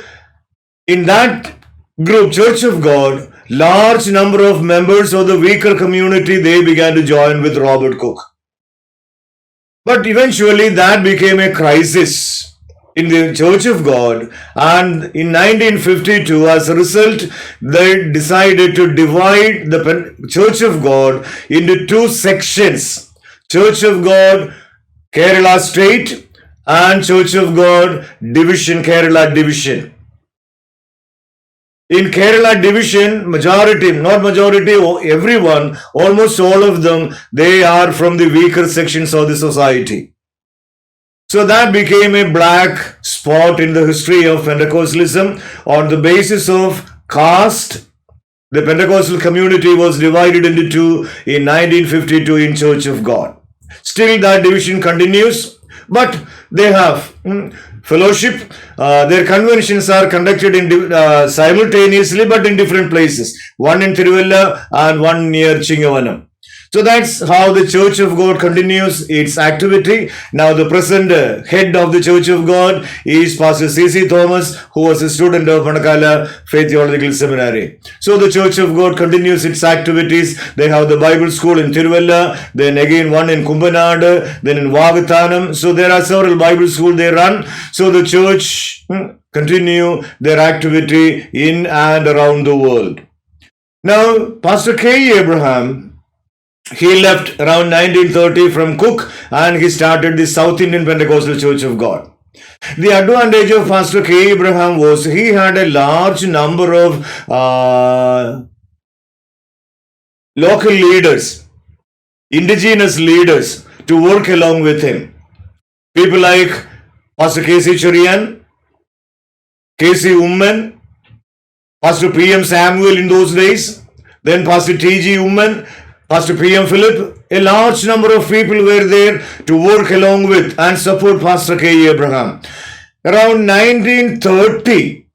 in that group, Church of God, large number of members of the weaker community, they began to join with Robert Cook. But eventually that became a crisis in the Church of God, and in 1952, as a result, they decided to divide the Church of God into two sections: Church of God Kerala State and Church of God Division, Kerala Division. In Kerala Division, everyone, almost all of them, they are from the weaker sections of the society. So that became a black spot in the history of Pentecostalism. On the basis of caste, the Pentecostal community was divided into two in 1952 in Church of God. Still that division continues, but they have fellowship. Their conventions are conducted in simultaneously but in different places. One in Tiruvalla and one near Chingavanam. So that's how the Church of God continues its activity. Now the present head of the Church of God is Pastor C.C. Thomas, who was a student of Manakala Faith Theological Seminary. So the Church of God continues its activities. They have the Bible school in Tiruvalla, then again one in Kumbanad, then in Vagathanam. So there are several Bible schools they run. So the church continue their activity in and around the world. Now, Pastor K. Abraham, he left around 1930 from Cook and he started the South Indian Pentecostal Church of God. The advantage of Pastor K. Abraham was he had a large number of local leaders, indigenous leaders to work along with him. People like Pastor K.C. Cherian, K.C. Umman, Pastor P.M. Samuel in those days, then Pastor T.G. Umman, Pastor P.M. Philip. A large number of people were there to work along with and support Pastor K. Abraham. Around 1930,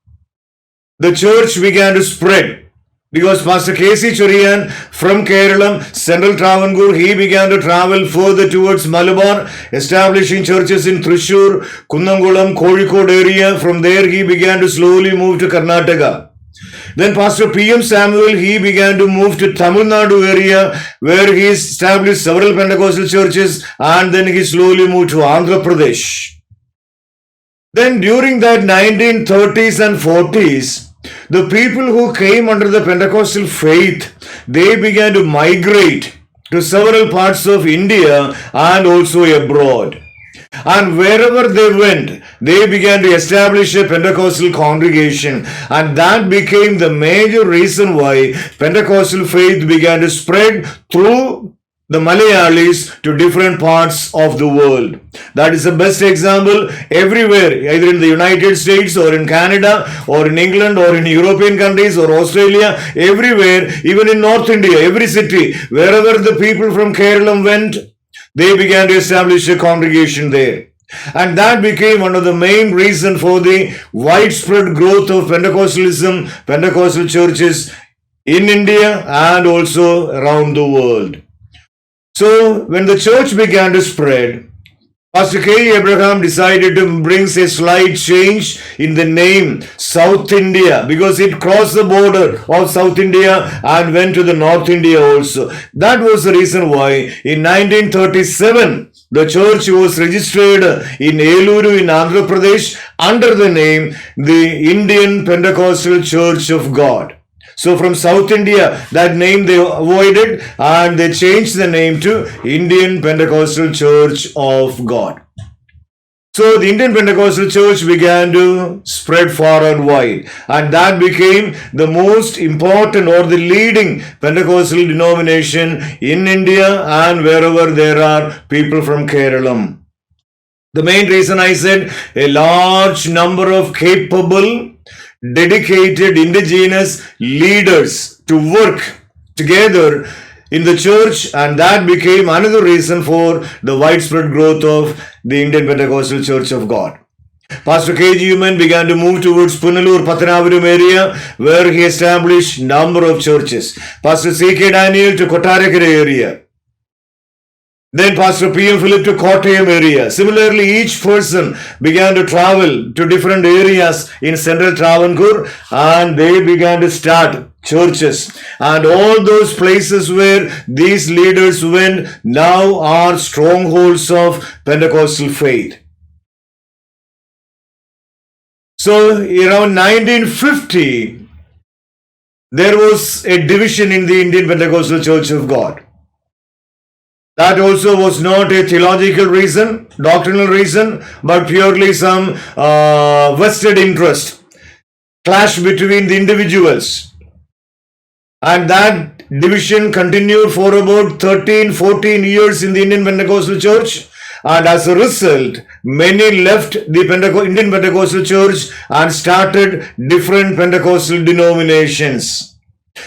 the church began to spread. Because Pastor K.C. Cherian from Kerala, Central Travancore, he began to travel further towards Malabar, establishing churches in Thrissur, Kunnamkulam, Kozhikode area. From there, he began to slowly move to Karnataka. Then Pastor P.M. Samuel, he began to move to Tamil Nadu area, where he established several Pentecostal churches, and then he slowly moved to Andhra Pradesh. Then during that 1930s and 40s, the people who came under the Pentecostal faith, they began to migrate to several parts of India and also abroad. And wherever they went, they began to establish a Pentecostal congregation. And that became the major reason why Pentecostal faith began to spread through the Malayalis to different parts of the world. That is the best example everywhere, either in the United States or in Canada or in England or in European countries or Australia, everywhere, even in North India, every city, wherever the people from Kerala went, they began to establish a congregation there. And that became one of the main reasons for the widespread growth of Pentecostalism, Pentecostal churches in India and also around the world. So, when the church began to spread, Pastor K. Abraham decided to bring a slight change in the name South India, because it crossed the border of South India and went to the North India also. That was the reason why in 1937, the church was registered in Eluru in Andhra Pradesh under the name the Indian Pentecostal Church of God. So from South India, that name they avoided and they changed the name to Indian Pentecostal Church of God. So the Indian Pentecostal Church began to spread far and wide, and that became the most important or the leading Pentecostal denomination in India and wherever there are people from Kerala. The main reason I said a large number of capable, dedicated indigenous leaders to work together in the church, and that became another reason for the widespread growth of the Indian Pentecostal Church of God. Pastor K.G. Umman began to move towards Punalur, Pathanavaram area, where he established number of churches. Pastor C.K. Daniel to Kottarakara area. Then Pastor P.M. Philip to Kottayam area. Similarly, each person began to travel to different areas in Central Travancore and they began to start churches. And all those places where these leaders went now are strongholds of Pentecostal faith. So, around 1950, there was a division in the Indian Pentecostal Church of God. That also was not a theological reason, doctrinal reason, but purely some vested interest, clash between the individuals. And that division continued for about 13-14 years in the Indian Pentecostal Church. And as a result, many left the Indian Pentecostal Church and started different Pentecostal denominations.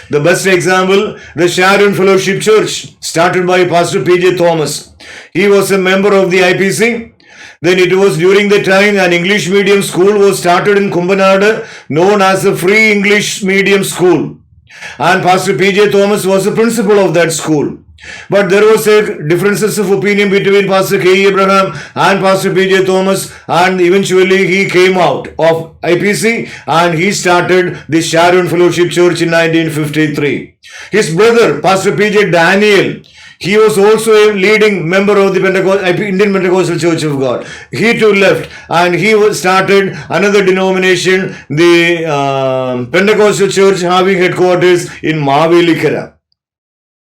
The best example, the Sharon Fellowship Church, started by Pastor P.J. Thomas. He was a member of the IPC. Then it was during the time an English medium school was started in Kumbanadu, known as the Free English Medium School. And Pastor P.J. Thomas was the principal of that school. But there was a differences of opinion between Pastor K. Abraham and Pastor P.J. Thomas, and eventually he came out of IPC and he started the Sharon Fellowship Church in 1953. His brother, Pastor P.J. Daniel, He was also a leading member of the Indian Pentecostal Church of God. He too left and he started another denomination, the Pentecostal Church, having headquarters in Mavelikara.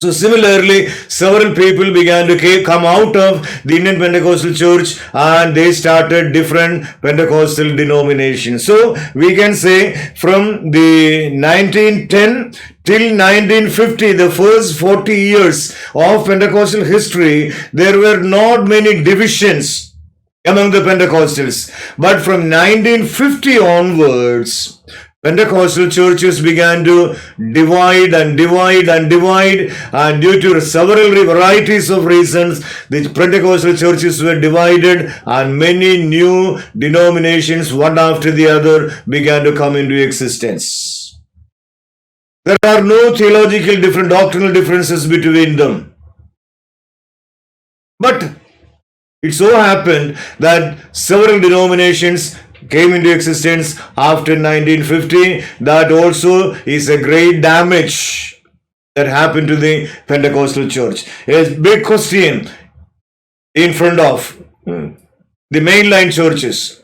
So similarly, several people began to come out of the Indian Pentecostal Church and they started different Pentecostal denominations. So we can say from the 1910 till 1950, the first 40 years of Pentecostal history, there were not many divisions among the Pentecostals. But from 1950 onwards, Pentecostal churches began to divide, and due to several varieties of reasons, the Pentecostal churches were divided, and many new denominations, one after the other, began to come into existence. There are no theological doctrinal differences between them. But it so happened that several denominations came into existence after 1950. That also is a great damage that happened to the Pentecostal church. A big question in front of the mainline churches.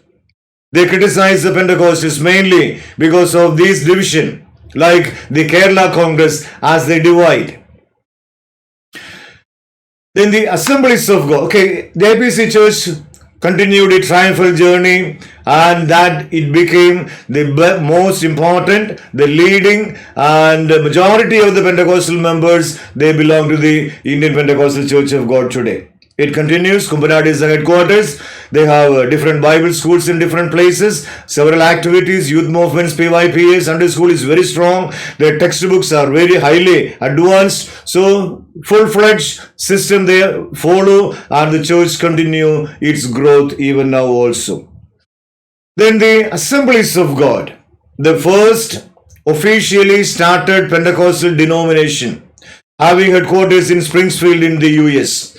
They criticize the Pentecostals mainly because of this division, like the Kerala Congress, as they divide. Then the Assemblies of God. The APC Church continued its triumphal journey, and that it became the most important, the leading, and the majority of the Pentecostal members, they belong to the Indian Pentecostal Church of God today. It continues. Kumpanadi is the headquarters. They have different Bible schools in different places, several activities, youth movements, PYPA, Sunday school is very strong. Their textbooks are very highly advanced. So, full-fledged system they follow, and the church continue its growth even now also. Then the Assemblies of God, the first officially started Pentecostal denomination, having headquarters in Springfield in the US.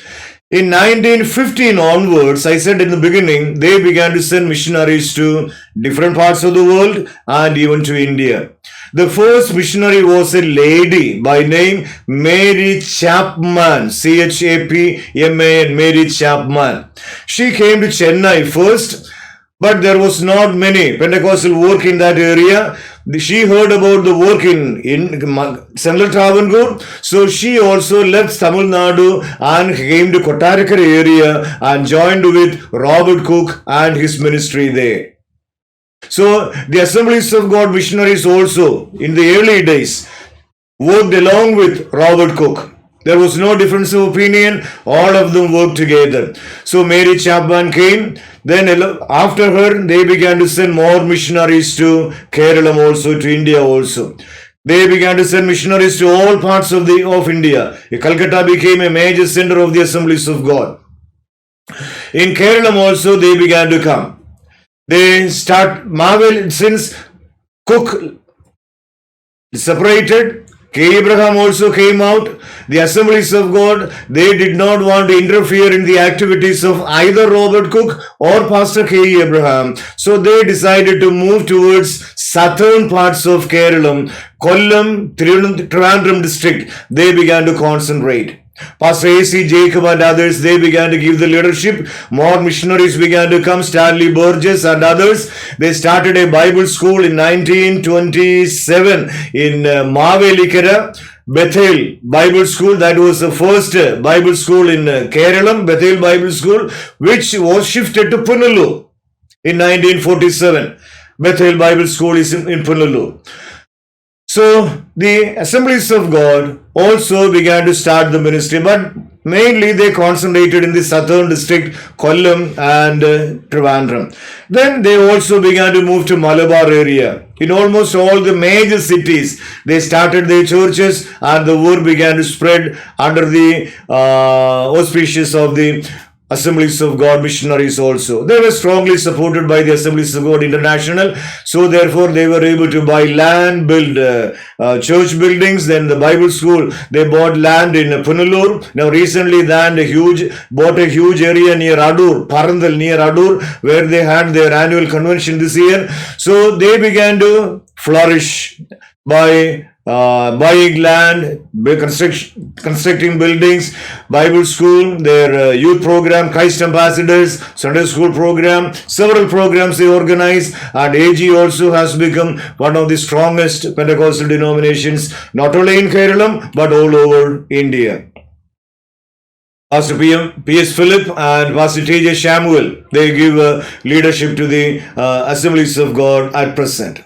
In 1915 onwards, I said in the beginning, they began to send missionaries to different parts of the world and even to India. The first missionary was a lady by name Mary Chapman, Chapman, Mary Chapman. She came to Chennai first, but there was not many Pentecostal work in that area. She heard about the work in Central Travancore, so she also left Tamil Nadu and came to Kottarakara area and joined with Robert Cook and his ministry there. So the Assemblies of God missionaries also in the early days worked along with Robert Cook. There was no difference of opinion. All of them worked together. So Mary Chapman came. Then after her, they began to send more missionaries to Kerala also, to India also. They began to send missionaries to all parts of India. Calcutta became a major center of the Assemblies of God. In Kerala also, they began to come. They start since Cook separated, K. Abraham also came out. The Assemblies of God, they did not want to interfere in the activities of either Robert Cook or Pastor K. Abraham. So they decided to move towards southern parts of Kerala, Kollam, Trivandrum district. They began to concentrate. Pastor A.C. Jacob and others, they began to give the leadership. More missionaries began to come, Stanley Burgess and others. They started a Bible school in 1927 in Mavelikara, Bethel Bible School. That was the first Bible school in Kerala, Bethel Bible School, which was shifted to Punalur in 1947. Bethel Bible School is in Punalur. So the Assemblies of God also began to start the ministry, but mainly they concentrated in the southern district, Kollam and Trivandrum. Then they also began to move to Malabar area. In almost all the major cities, they started their churches and the word began to spread under the auspices of the Assemblies of God missionaries also. They were strongly supported by the Assemblies of God International. So therefore they were able to buy land, build church buildings. Then the Bible school, they bought land in Punalur. Now recently bought a huge area near Adur, Parandal near Adur, where they had their annual convention this year. So they began to flourish by buying land, constructing buildings, Bible school, their youth program, Christ ambassadors, Sunday school program, several programs they organize, and AG also has become one of the strongest Pentecostal denominations, not only in Kerala but all over India. Pastor P.S. Philip and Pastor T.J. Samuel, they give leadership to the Assemblies of God at present.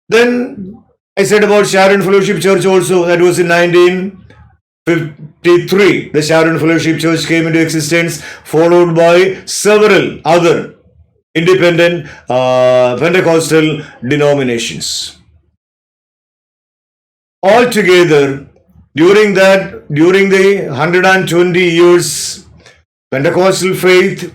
Then I said about Sharon Fellowship Church also, that was in 1953. The Sharon Fellowship Church came into existence, followed by several other independent Pentecostal denominations. Altogether, during the 120 years, Pentecostal faith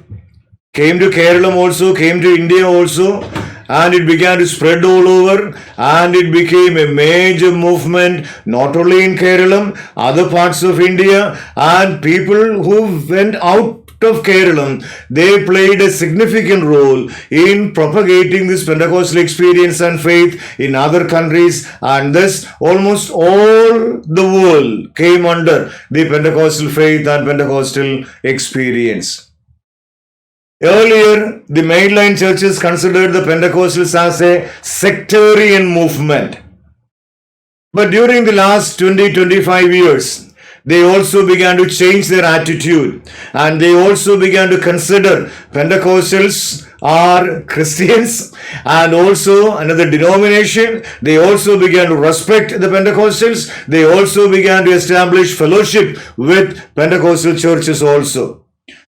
came to Kerala also, came to India also, and it began to spread all over, and it became a major movement not only in Kerala, other parts of India, and people who went out of Kerala, they played a significant role in propagating this Pentecostal experience and faith in other countries, and thus almost all the world came under the Pentecostal faith and Pentecostal experience. Earlier, the mainline churches considered the Pentecostals as a sectarian movement. But during the last 20-25 years, they also began to change their attitude, and they also began to consider Pentecostals are Christians and also another denomination. They also began to respect the Pentecostals. They also began to establish fellowship with Pentecostal churches also.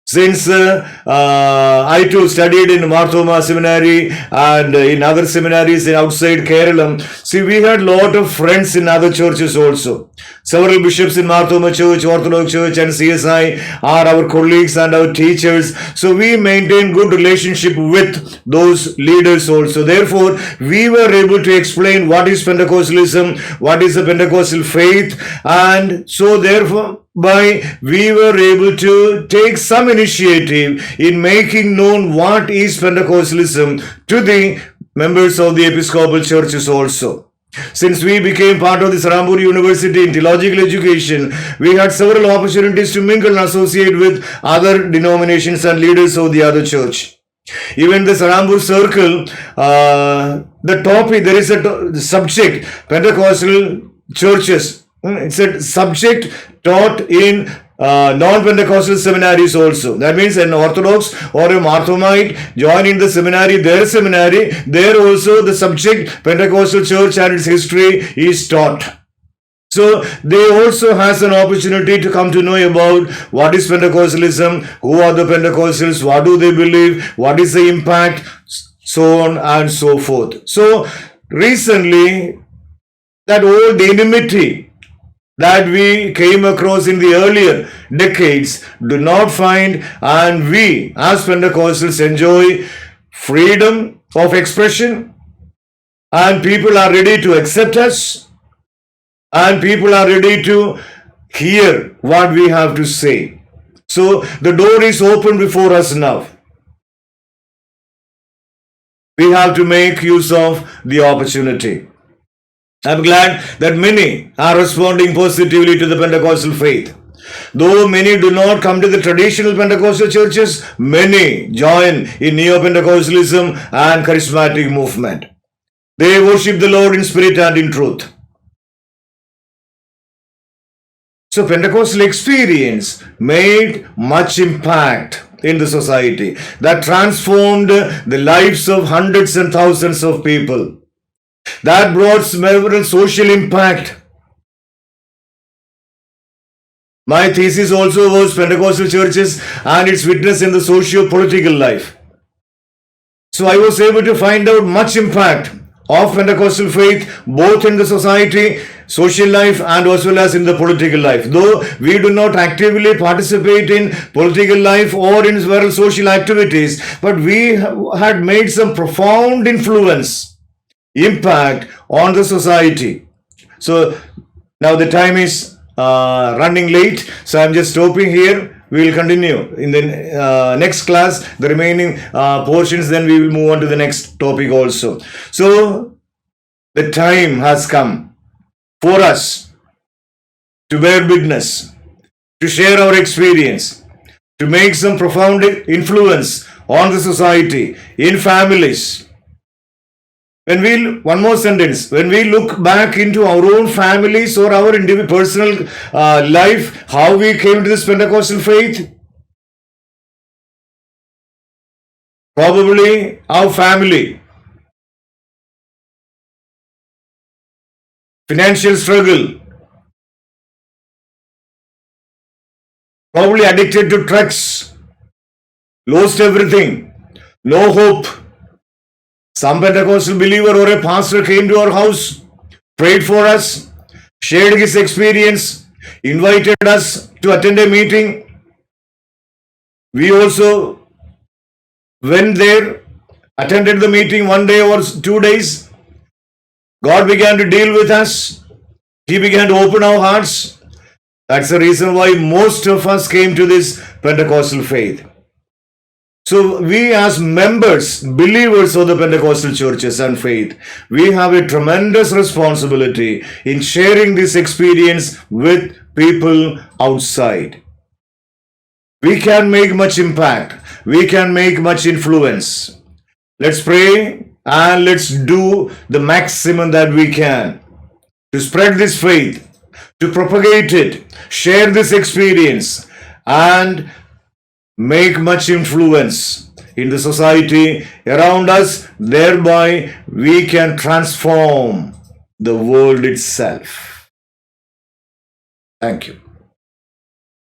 Since I too studied in Marthoma Seminary and in other seminaries outside Kerala, see, we had a lot of friends in other churches also. Several bishops in Marthoma Church, Orthodox Church and CSI are our colleagues and our teachers. So we maintain good relationship with those leaders also. Therefore, we were able to explain what is Pentecostalism, what is the Pentecostal faith, and so therefore, we were able to take some initiative in making known what is Pentecostalism to the members of the Episcopal churches also. Since we became part of the Sarambur University in theological education, we had several opportunities to mingle and associate with other denominations and leaders of the other church. Even the Sarambur circle, the topic, there is a subject, Pentecostal churches. It's a subject taught in non-Pentecostal seminaries also. That means an Orthodox or a Marthomite joining the seminary, there also the subject Pentecostal church and its history is taught. So they also has an opportunity to come to know about what is Pentecostalism, who are the Pentecostals, what do they believe, what is the impact, so on and so forth. So recently, that old enmity that we came across in the earlier decades do not find, and we as Pentecostals enjoy freedom of expression, and people are ready to accept us, and people are ready to hear what we have to say. So the door is open before us now. We have to make use of the opportunity. I'm glad that many are responding positively to the Pentecostal faith. Though many do not come to the traditional Pentecostal churches, many join in Neo-Pentecostalism and charismatic movement. They worship the Lord in spirit and in truth. So Pentecostal experience made much impact in the society that transformed the lives of hundreds and thousands of people. That brought several social impact. My thesis also was Pentecostal churches and its witness in the socio-political life. So I was able to find out much impact of Pentecostal faith both in the society, social life and as well as in the political life. Though we do not actively participate in political life or in several social activities, but we had made some profound impact on the society. So now the time is running late, so I'm just stopping here. We will continue in the next class, the remaining portions, then we will move on to the next topic also. So the time has come for us to bear witness, to share our experience, to make some profound influence on the society, in families. One more sentence, when we look back into our own families or our individual personal life, how we came to this Pentecostal faith, probably our family, financial struggle, probably addicted to drugs, lost everything, no hope. Some Pentecostal believer or a pastor came to our house, prayed for us, shared his experience, invited us to attend a meeting. We also went there, attended the meeting 1 day or 2 days. God began to deal with us. He began to open our hearts. That's the reason why most of us came to this Pentecostal faith. So we as members, believers of the Pentecostal churches and faith, we have a tremendous responsibility in sharing this experience with people outside. We can make much impact. We can make much influence. Let's pray and let's do the maximum that we can to spread this faith, to propagate it, share this experience, and make much influence in the society around us. Thereby, we can transform the world itself. Thank you.